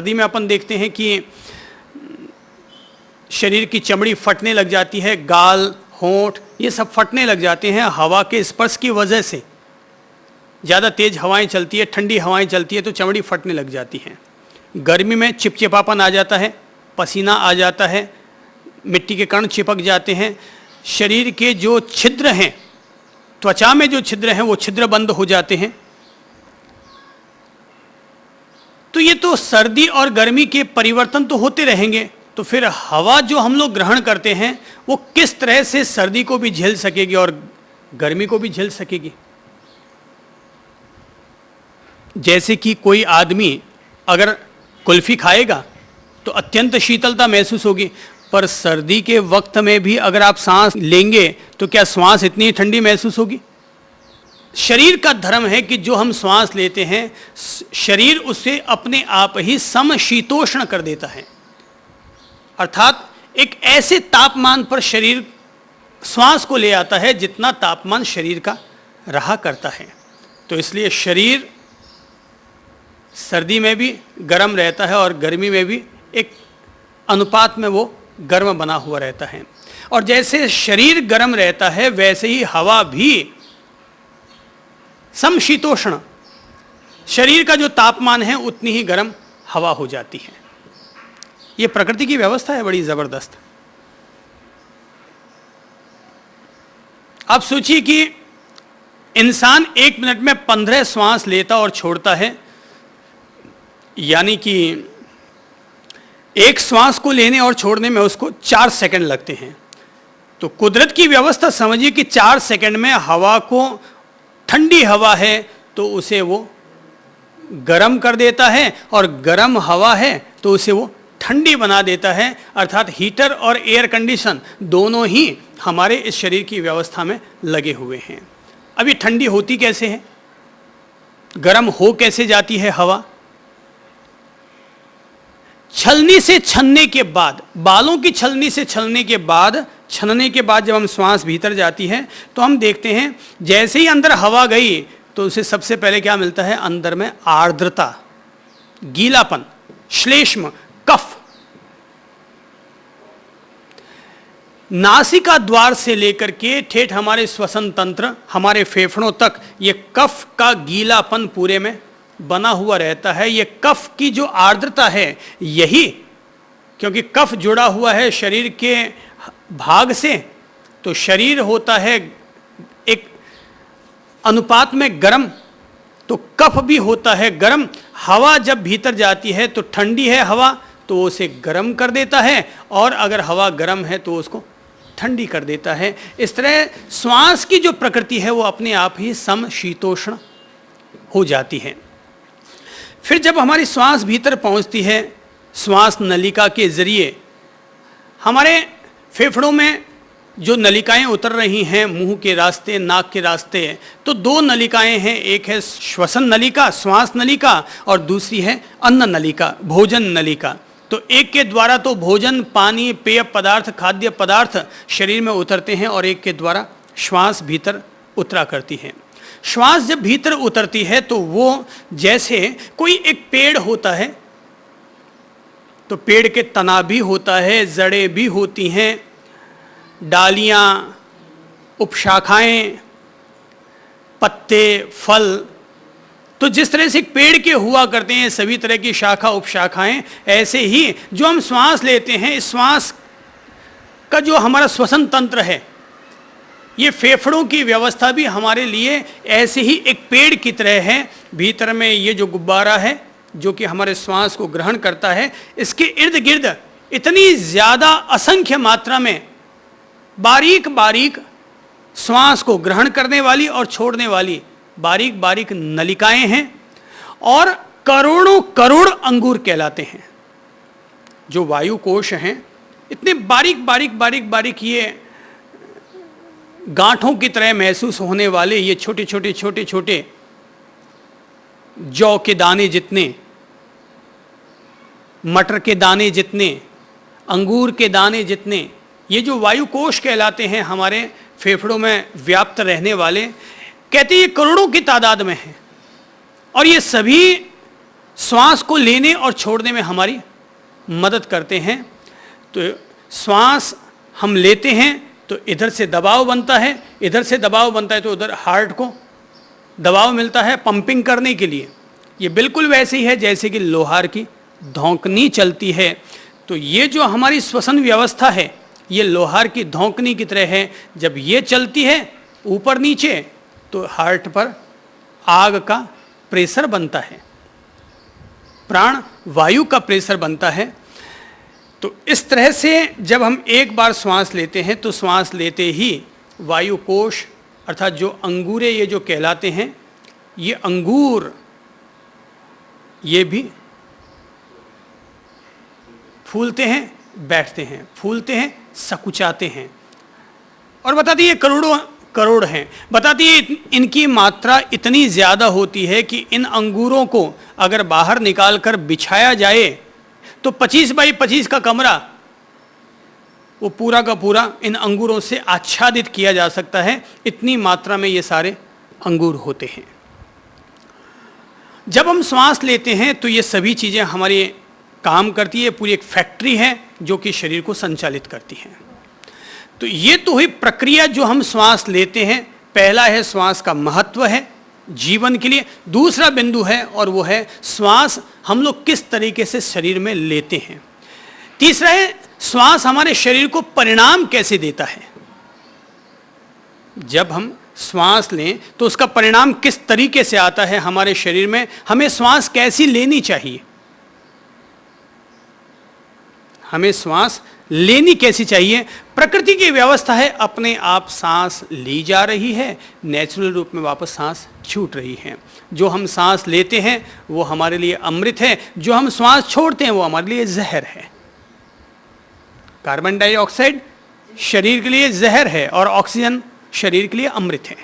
सर्दी में अपन देखते हैं कि शरीर की चमड़ी फटने लग जाती है, गाल, होंठ ये सब फटने लग जाते हैं हवा के स्पर्श की वजह से। ज़्यादा तेज हवाएं चलती है, ठंडी हवाएं चलती है तो चमड़ी फटने लग जाती हैं। गर्मी में चिपचिपापन आ जाता है, पसीना आ जाता है, मिट्टी के कण चिपक जाते हैं, शरीर के जो छिद्र हैं, त्वचा में जो छिद्र हैं वो छिद्र बंद हो जाते हैं। तो ये तो सर्दी और गर्मी के परिवर्तन तो होते रहेंगे। तो फिर हवा जो हम लोग ग्रहण करते हैं वो किस तरह से सर्दी को भी झेल सकेगी और गर्मी को भी झेल सकेगी। जैसे कि कोई आदमी अगर कुल्फी खाएगा तो अत्यंत शीतलता महसूस होगी, पर सर्दी के वक्त में भी अगर आप सांस लेंगे तो क्या श्वास इतनी ठंडी महसूस होगी? शरीर का धर्म है कि जो हम श्वास लेते हैं शरीर उसे अपने आप ही समशीतोष्ण कर देता है, अर्थात एक ऐसे तापमान पर शरीर श्वास को ले आता है जितना तापमान शरीर का रहा करता है। तो इसलिए शरीर सर्दी में भी गर्म रहता है और गर्मी में भी एक अनुपात में वो गर्म बना हुआ रहता है। और जैसे शरीर गर्म रहता है वैसे ही हवा भी समशीतोष्ण, शरीर का जो तापमान है उतनी ही गर्म हवा हो जाती है। ये प्रकृति की व्यवस्था है बड़ी जबरदस्त। आप सोचिए कि इंसान 1 मिनट में 15 श्वास लेता और छोड़ता है, यानी कि एक श्वास को लेने और छोड़ने में उसको 4 सेकंड लगते हैं। तो कुदरत की व्यवस्था समझिए कि 4 सेकंड में हवा को, ठंडी हवा है तो उसे वो गर्म कर देता है और गर्म हवा है तो उसे वो ठंडी बना देता है। अर्थात हीटर और एयर कंडीशन दोनों ही हमारे इस शरीर की व्यवस्था में लगे हुए हैं। अब ये ठंडी होती कैसे है, गर्म हो कैसे जाती है हवा? छलनी से छनने के बाद, बालों की छलनी से छलने के बाद, छनने के बाद जब हम श्वास भीतर जाती है तो हम देखते हैं जैसे ही अंदर हवा गई तो उसे सबसे पहले क्या मिलता है? अंदर में आर्द्रता, गीलापन, श्लेष्म, कफ। नासिका द्वार से लेकर के ठेठ हमारे श्वसन तंत्र, हमारे फेफड़ों तक ये कफ का गीलापन पूरे में बना हुआ रहता है। ये कफ की जो आर्द्रता है यही, क्योंकि कफ जुड़ा हुआ है शरीर के भाग से, तो शरीर होता है एक अनुपात में गर्म, तो कफ भी होता है गर्म। हवा जब भीतर जाती है तो ठंडी है हवा तो उसे गर्म कर देता है, और अगर हवा गर्म है तो उसको ठंडी कर देता है। इस तरह श्वास की जो प्रकृति है वो अपने आप ही समशीतोष्ण हो जाती है। फिर जब हमारी श्वास भीतर पहुंचती है, श्वास नलिका के जरिए हमारे फेफड़ों में जो नलिकाएं उतर रही हैं मुंह के रास्ते, नाक के रास्ते, तो 2 नलिकाएं हैं। एक है श्वसन नलिका, श्वास नलिका, और दूसरी है अन्न नलिका, भोजन नलिका। तो एक के द्वारा तो भोजन, पानी, पेय पदार्थ, खाद्य पदार्थ शरीर में उतरते हैं और एक के द्वारा श्वास भीतर उतरा करती है। श्वास जब भीतर उतरती है तो वो जैसे कोई एक पेड़ होता है, तो पेड़ के तना भी होता है, जड़ें भी होती हैं, डालियाँ, उपशाखाएं, पत्ते, फल। तो जिस तरह से पेड़ के हुआ करते हैं सभी तरह की शाखा उपशाखाएं, ऐसे ही जो हम श्वास लेते हैं, इस श्वास का जो हमारा श्वसन तंत्र है, ये फेफड़ों की व्यवस्था भी हमारे लिए ऐसे ही एक पेड़ की तरह है। भीतर में ये जो गुब्बारा है जो कि हमारे श्वास को ग्रहण करता है, इसके इर्द गिर्द इतनी ज़्यादा असंख्य मात्रा में बारीक बारीक श्वास को ग्रहण करने वाली और छोड़ने वाली बारीक बारीक नलिकाएं हैं, और करोड़ों करोड़ अंगूर कहलाते हैं। जो वायु कोश हैं इतने बारीक बारीक बारीक बारीक, ये गांठों की तरह महसूस होने वाले ये छोटे छोटे छोटे छोटे जौ के दाने जितने, मटर के दाने जितने, अंगूर के दाने जितने, ये जो वायु कोश कहलाते हैं हमारे फेफड़ों में व्याप्त रहने वाले, कहते हैं ये करोड़ों की तादाद में हैं। और ये सभी श्वास को लेने और छोड़ने में हमारी मदद करते हैं। तो श्वास हम लेते हैं तो इधर से दबाव बनता है, इधर से दबाव बनता है तो उधर हार्ट को दबाव मिलता है पंपिंग करने के लिए। ये बिल्कुल वैसे ही है जैसे कि लोहार की धौंकनी चलती है। तो ये जो हमारी श्वसन व्यवस्था है ये लोहार की धौंकनी की तरह है। जब ये चलती है ऊपर नीचे तो हार्ट पर आग का प्रेशर बनता है, प्राण वायु का प्रेशर बनता है। तो इस तरह से जब हम एक बार श्वास लेते हैं तो श्वास लेते ही वायु कोश अर्थात जो अंगूरे ये जो कहलाते हैं, ये अंगूर ये भी फूलते हैं, बैठते हैं, फूलते हैं, सकुचाते हैं। और बताती है करोड़ों करोड़ हैं। बताती है इनकी मात्रा इतनी ज़्यादा होती है कि इन अंगूरों को अगर बाहर निकाल कर बिछाया जाए तो 25 बाई 25 का कमरा वो पूरा का पूरा इन अंगूरों से आच्छादित किया जा सकता है। इतनी मात्रा में ये सारे अंगूर होते हैं। जब हम श्वास लेते हैं तो ये सभी चीज़ें हमारी काम करती है, पूरी एक फैक्ट्री है जो कि शरीर को संचालित करती है। तो ये तो हुई प्रक्रिया जो हम श्वास लेते हैं। पहला है श्वास का महत्व है जीवन के लिए। दूसरा बिंदु है और वो है श्वास हम लोग किस तरीके से शरीर में लेते हैं। तीसरा है श्वास हमारे शरीर को परिणाम कैसे देता है। जब हम श्वास लें तो उसका परिणाम किस तरीके से आता है हमारे शरीर में। हमें श्वास कैसी लेनी चाहिए, हमें श्वास लेनी कैसी चाहिए। प्रकृति की व्यवस्था है अपने आप सांस ली जा रही है, नेचुरल रूप में वापस सांस छूट रही है। जो हम सांस लेते हैं वो हमारे लिए अमृत है, जो हम श्वास छोड़ते हैं वो हमारे लिए जहर है। कार्बन डाइऑक्साइड शरीर के लिए जहर है और ऑक्सीजन शरीर के लिए अमृत है।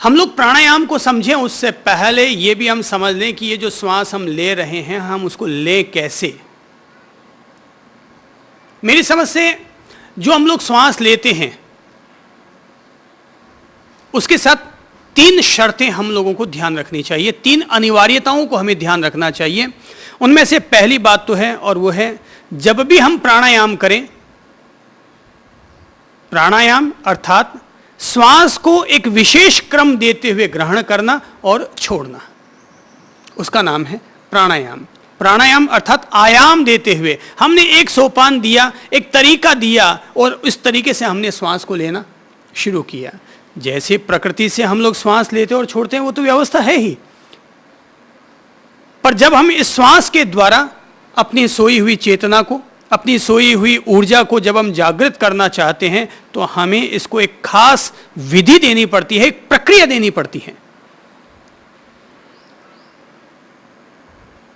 हम लोग प्राणायाम को समझें उससे पहले ये भी हम समझ लें कि ये जो श्वास हम ले रहे हैं हम उसको लें कैसे। मेरी समझ से जो हम लोग श्वास लेते हैं उसके साथ 3 शर्तें हम लोगों को ध्यान रखनी चाहिए, 3 अनिवार्यताओं को हमें ध्यान रखना चाहिए। उनमें से पहली बात तो है और वो है जब भी हम प्राणायाम करें, प्राणायाम अर्थात श्वास को एक विशेष क्रम देते हुए ग्रहण करना और छोड़ना, उसका नाम है प्राणायाम। प्राणायाम अर्थात आयाम देते हुए हमने एक सोपान दिया, एक तरीका दिया और इस तरीके से हमने श्वास को लेना शुरू किया। जैसे प्रकृति से हम लोग श्वास लेते और छोड़ते हैं वो तो व्यवस्था है ही, पर जब हम इस श्वास के द्वारा अपनी सोई हुई चेतना को, अपनी सोई हुई ऊर्जा को जब हम जागृत करना चाहते हैं तो हमें इसको एक खास विधि देनी पड़ती है, एक प्रक्रिया देनी पड़ती है।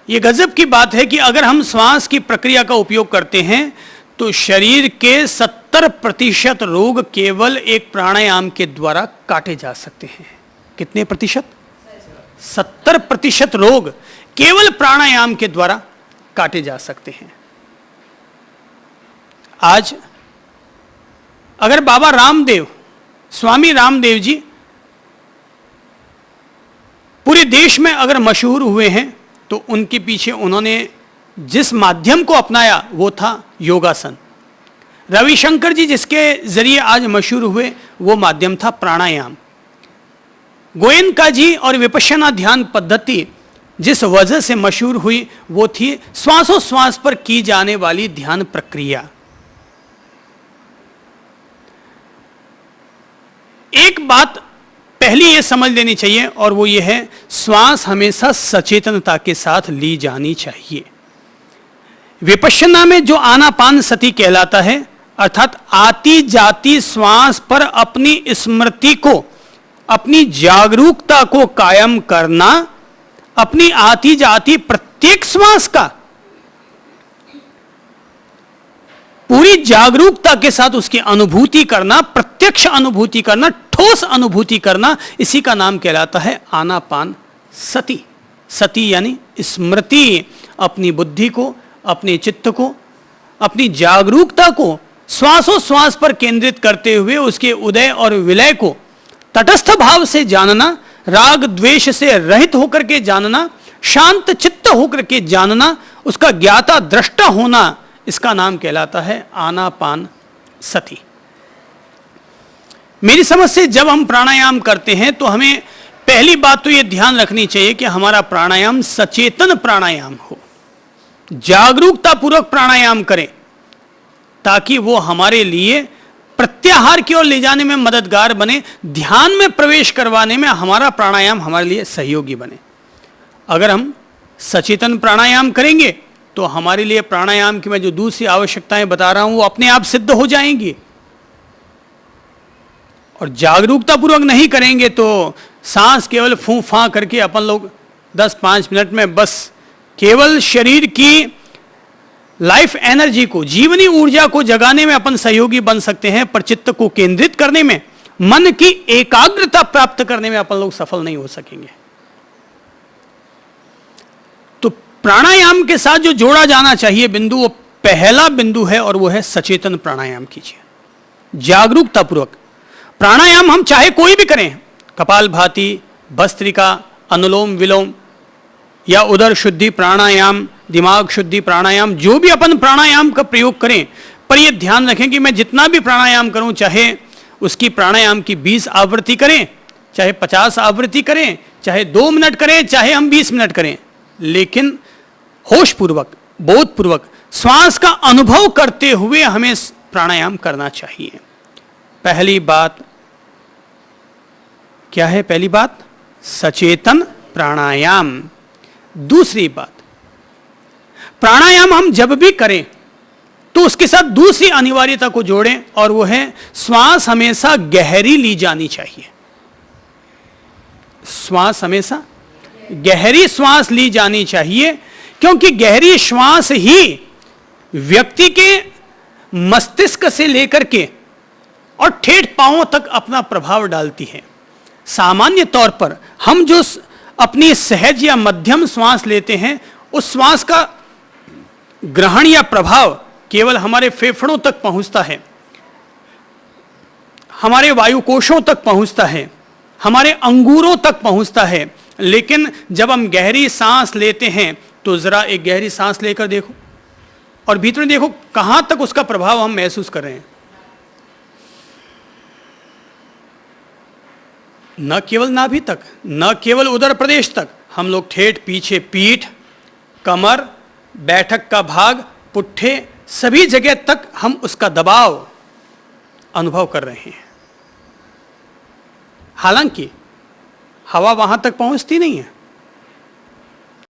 यह गजब की बात है कि अगर हम श्वास की प्रक्रिया का उपयोग करते हैं तो शरीर के 70% रोग केवल एक प्राणायाम के द्वारा काटे जा सकते हैं। कितने प्रतिशत? 70% रोग केवल प्राणायाम के द्वारा काटे जा सकते हैं। आज अगर बाबा रामदेव, स्वामी रामदेव जी पूरे देश में अगर मशहूर हुए हैं तो उनके पीछे उन्होंने जिस माध्यम को अपनाया वो था योगासन। रविशंकर जी जिसके जरिए आज मशहूर हुए वो माध्यम था प्राणायाम। गोयनका जी और विपश्यना ध्यान पद्धति जिस वजह से मशहूर हुई वो थी श्वासोश्वास पर की जाने वाली ध्यान प्रक्रिया। एक बात पहली ये समझ लेनी चाहिए और वो ये है श्वास हमेशा सचेतनता के साथ ली जानी चाहिए। विपश्यना में जो आनापान सती कहलाता है अर्थात आती जाती श्वास पर अपनी स्मृति को, अपनी जागरूकता को कायम करना, अपनी आती जाती प्रत्येक श्वास का पूरी जागरूकता के साथ उसकी अनुभूति करना, प्रत्यक्ष अनुभूति करना, ठोस अनुभूति करना, इसी का नाम कहलाता है आनापान सती। सती यानी स्मृति, अपनी बुद्धि को, अपने चित्त को, अपनी जागरूकता को श्वासोश्वास पर केंद्रित करते हुए उसके उदय और विलय को तटस्थ भाव से जानना, राग द्वेष से रहित होकर के जानना, शांत चित्त होकर के जानना, उसका ज्ञाता दृष्टा होना, इसका नाम कहलाता है आनापान सति। मेरी समझ से जब हम प्राणायाम करते हैं तो हमें पहली बात तो यह ध्यान रखनी चाहिए कि हमारा प्राणायाम सचेतन प्राणायाम हो, जागरूकता पूर्वक प्राणायाम करें, ताकि वो हमारे लिए प्रत्याहार की ओर ले जाने में मददगार बने, ध्यान में प्रवेश करवाने में हमारा प्राणायाम हमारे लिए सहयोगी बने। अगर हम सचेतन प्राणायाम करेंगे तो हमारे लिए प्राणायाम की मैं जो दूसरी आवश्यकताएं बता रहा हूं वो अपने आप सिद्ध हो जाएंगी। और जागरूकता पूर्वक नहीं करेंगे तो सांस केवल फूं फां करके अपन लोग 10-5 मिनट में बस केवल शरीर की लाइफ एनर्जी को, जीवनी ऊर्जा को जगाने में अपन सहयोगी बन सकते हैं, पर चित्त को केंद्रित करने में, मन की एकाग्रता प्राप्त करने में अपन लोग सफल नहीं हो सकेंगे। तो प्राणायाम के साथ जो जोड़ा जाना चाहिए बिंदु, वो पहला बिंदु है और वो है सचेतन प्राणायाम कीजिए, जागरूकता पूर्वक। प्राणायाम हम चाहे कोई भी करें, कपालभाति, भस्त्रिका, अनुलोम विलोम या उदर शुद्धि प्राणायाम, दिमाग शुद्धि प्राणायाम, जो भी अपन प्राणायाम का प्रयोग करें, पर यह ध्यान रखें कि मैं जितना भी प्राणायाम करूं, चाहे उसकी प्राणायाम की 20 आवृत्ति करें, चाहे 50 आवृत्ति करें, चाहे 2 मिनट करें, चाहे हम 20 मिनट करें, लेकिन होशपूर्वक, बोधपूर्वक, श्वास का अनुभव करते हुए हमें प्राणायाम करना चाहिए। पहली बात क्या है? पहली बात सचेतन प्राणायाम। दूसरी बात, प्राणायाम हम जब भी करें तो उसके साथ दूसरी अनिवार्यता को जोड़ें, और वो है श्वास हमेशा गहरी ली जानी चाहिए। श्वास हमेशा गहरी श्वास ली जानी चाहिए, क्योंकि गहरी श्वास ही व्यक्ति के मस्तिष्क से लेकर के और ठेठ पांवों तक अपना प्रभाव डालती है। सामान्य तौर पर हम जो अपनी सहज या मध्यम श्वास लेते हैं, उस श्वास का ग्रहण या प्रभाव केवल हमारे फेफड़ों तक पहुंचता है, हमारे वायुकोशों तक पहुंचता है, हमारे अंगूरों तक पहुंचता है। लेकिन जब हम गहरी सांस लेते हैं तो जरा एक गहरी सांस लेकर देखो और भीतर देखो कहां तक उसका प्रभाव हम महसूस कर रहे हैं। न केवल नाभि तक, न केवल उदर प्रदेश तक, हम लोग ठेठ पीछे पीठ, कमर, बैठक का भाग, पुट्ठे, सभी जगह तक हम उसका दबाव अनुभव कर रहे हैं। हालांकि हवा वहां तक पहुंचती नहीं है,